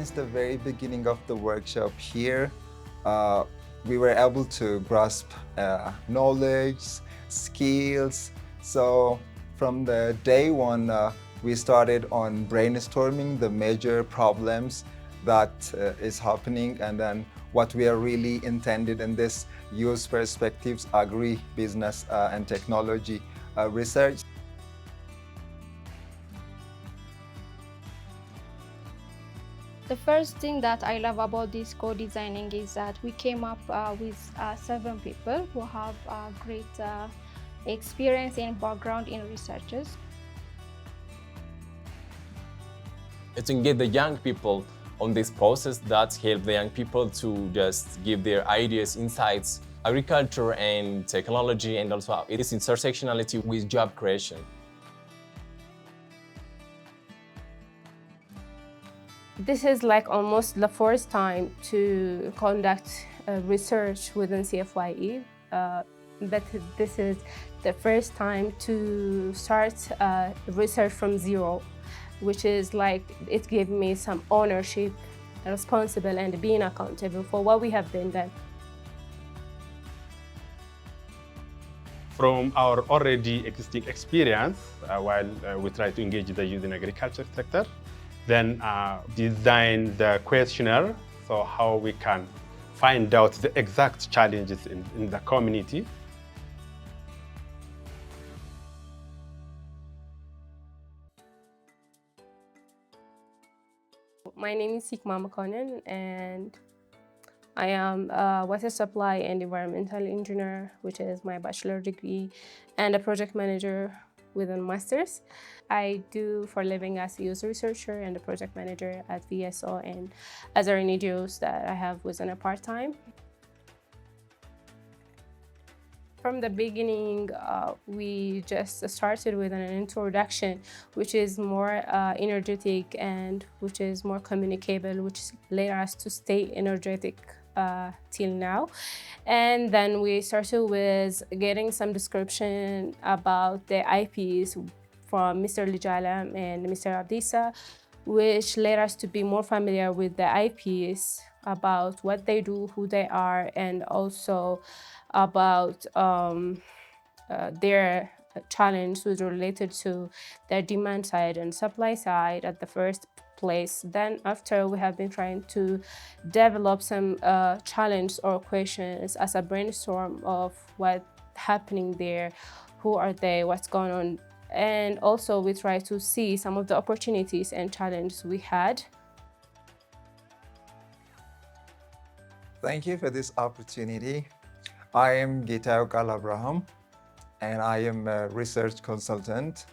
since the very beginning of the workshop here, uh, we were able to grasp knowledge, skills. So from the day one, we started on brainstorming the major problems that is happening, and then what we are really intended in this use perspectives, agri, business, and technology research. The first thing that I love about this co-designing is that we came up with 7 people who have great experience and background in researches. To engage the young people on this process that help the young people to just give their ideas, insights, agriculture and technology, and also its intersectionality with job creation. This is like almost the first time to conduct research within CFYE, but this is the first time to start research from zero, which is like it gave me some ownership, responsible, and being accountable for what we have been done. From our already existing experience, while we try to engage the youth in agriculture sector, then design the questionnaire, so how we can find out the exact challenges in the community. My name is Sikma Makonnen, and I am a water supply and environmental engineer, which is my bachelor degree, and a project manager within master's. I do for a living as a user researcher and a project manager at VSO and other NGOs that I have within a part-time. From the beginning, we just started with an introduction, which is more energetic and which is more communicable, which led us to stay energetic till now. And then we started with getting some description about the IPs from Mr. Lijalam and Mr. Abdisa, which led us to be more familiar with the IPs, about what they do, who they are, and also about their challenge was related to their demand side and supply side at the first place. Then after, we have been trying to develop some challenge or questions as a brainstorm of what's happening there, who are they, what's going on, and also we try to see some of the opportunities and challenges we had. Thank you for this opportunity. I am Gitao Abraham, and I am a research consultant.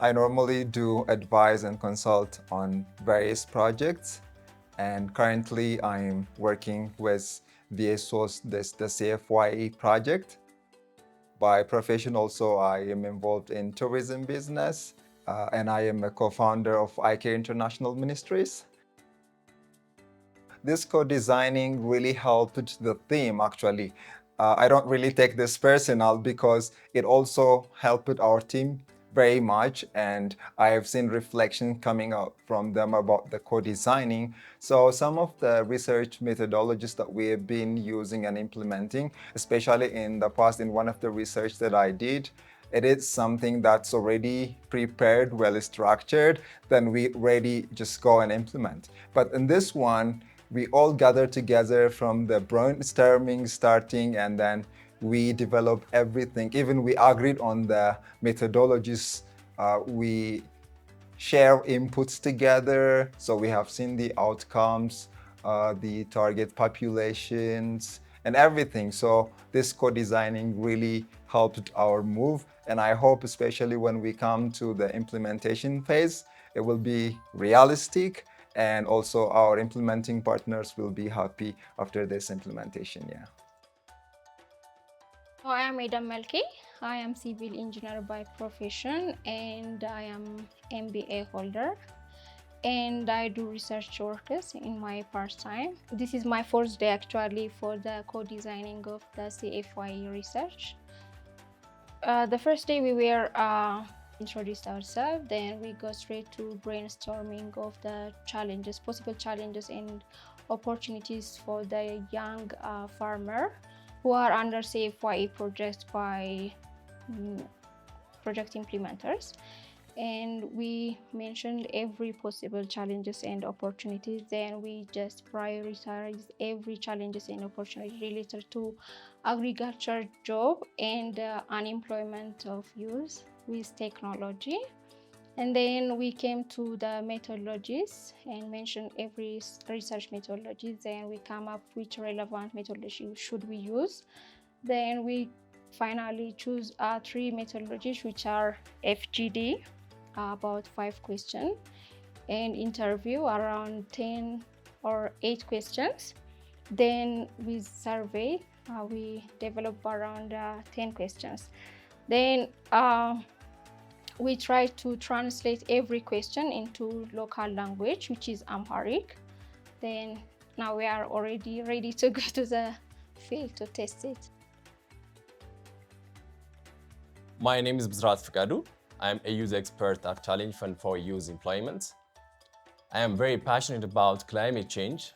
I normally do advise and consult on various projects, and currently I'm working with VSO's the CFYE project. By profession also, I am involved in tourism business, and I am a co-founder of iCare International Ministries. This co-designing really helped the theme, actually. I don't really take this personal because it also helped our team very much, and I have seen reflection coming out from them about the co-designing. So some of the research methodologies that we have been using and implementing, especially in the past in one of the research that I did, it is something that's already prepared, well structured, then we ready just go and implement. But in this one, we all gathered together from the brainstorming starting, and then we developed everything. Even we agreed on the methodologies. We share inputs together. So we have seen the outcomes, the target populations, and everything. So this co-designing really helped our move. And I hope, especially when we come to the implementation phase, it will be realistic, and also our implementing partners will be happy after this implementation. Yeah. I am Adam Melki. I am civil engineer by profession, and I am MBA holder, and I do research works in my part-time. This is my first day actually for the co-designing of the CFYE research. The first day we were introduce ourselves, then we go straight to brainstorming of the challenges, possible challenges and opportunities for the young farmer who are under say FYE project by project implementers. And we mentioned every possible challenges and opportunities. Then we just prioritize every challenges and opportunity related to agriculture job and unemployment of youth with technology. And then we came to the methodologies and mentioned every research methodology. Then we come up which relevant methodology should we use. Then we finally choose 3 methodologies, which are FGD, about 5 questions, and interview around 10 or 8 questions. Then we survey, we develop around 10 questions. Then we try to translate every question into local language, which is Amharic. Then now we are already ready to go to the field to test it. My name is Bzrat Fikadu. I am a youth expert at Challenge Fund for Youth Employment. I am very passionate about climate change,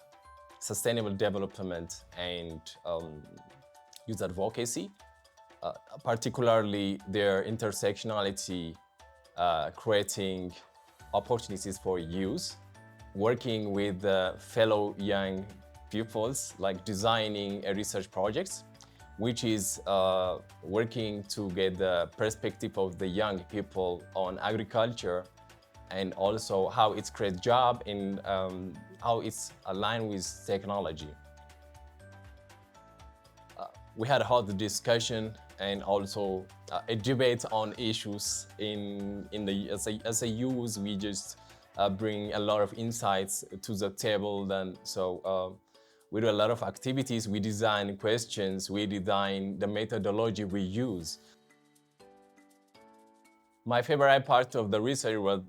sustainable development, and youth advocacy, particularly their intersectionality, creating opportunities for youth, working with fellow young pupils, like designing a research projects, which is working to get the perspective of the young people on agriculture and also how it's create job and how it's aligned with technology. We had a hot discussion and also a debate on issues as a youth. We just bring a lot of insights to the table. Then we do a lot of activities. We design questions. We design the methodology we use. My favorite part of the research was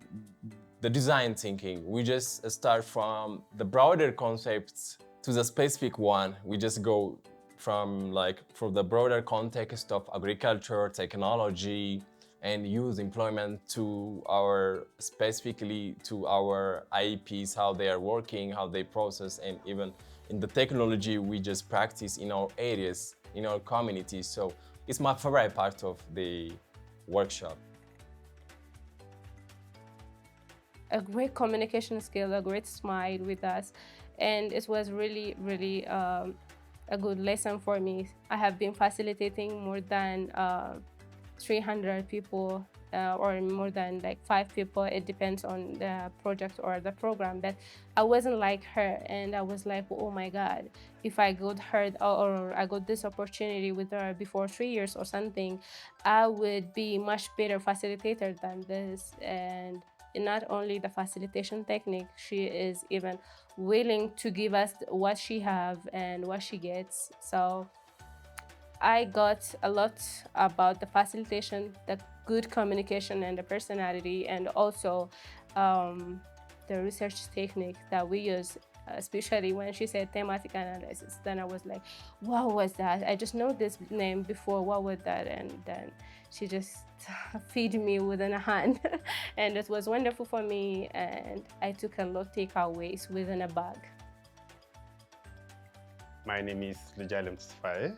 the design thinking. We just start from the broader concepts to the specific one. We just go from the broader context of agriculture, technology, and youth employment to specifically to our IEPs, how they are working, how they process, and even in the technology we just practice in our areas, in our communities. So it's my favorite part of the workshop. A great communication skill, a great smile with us, and it was really, really a good lesson for me. I have been facilitating more than 300 people or more than like 5 people. It depends on the project or the program, but I wasn't like her, and I was like, oh my God, if I got her or I got this opportunity with her before 3 years or something, I would be much better facilitator than this. And not only the facilitation technique, she is even willing to give us what she have and what she gets. So I got a lot about the facilitation, the good communication and the personality, and also the research technique that we use, especially when she said thematic analysis. Then I was like, what was that? I just know this name before, what was that? And then she just feed me with a hand. And it was wonderful for me, and I took a lot of takeaways within a bag. My name is Lijalem Tsfaye.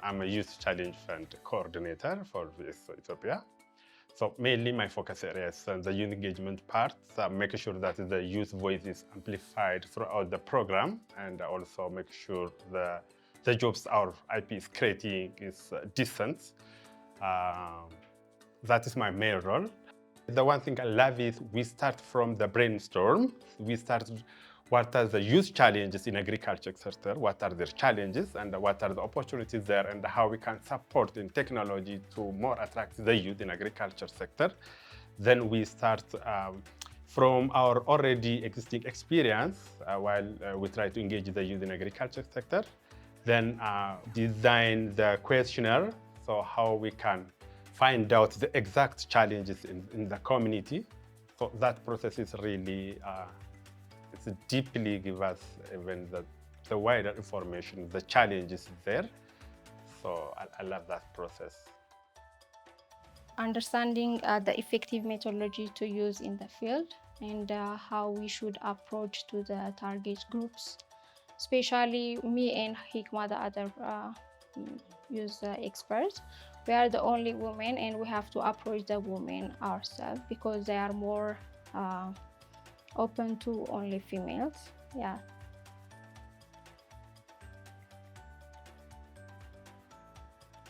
I'm a Youth Challenge Fund coordinator for Ethiopia. So mainly my focus area is on the youth engagement part, making sure that the youth voice is amplified throughout the program, and also make sure the jobs our IP is creating is decent. That is my main role. The one thing I love is we start from the brainstorm. We start what are the youth challenges in agriculture sector, what are their challenges, and what are the opportunities there, and how we can support in technology to more attract the youth in agriculture sector. Then we start from our already existing experience while we try to engage the youth in agriculture sector. Then design the questionnaire, so how we can find out the exact challenges in the community. So that process is really it's deeply give us even the wider information, the challenges there. So I love that process. understanding the effective methodology to use in the field, and how we should approach to the target groups, especially me and Hikma, the other user experts. We are the only women, and we have to approach the women ourselves because they are more open to only females. Yeah.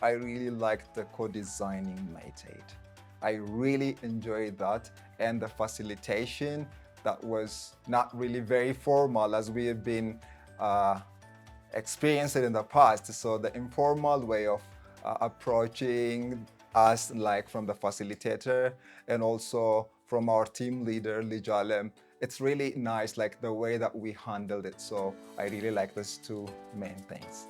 I really liked the co-designing method. I really enjoyed that, and the facilitation that was not really very formal as we have been experienced it in the past. So the informal way of approaching us, like from the facilitator and also from our team leader, Lijalem, it's really nice, like the way that we handled it. So I really like those two main things.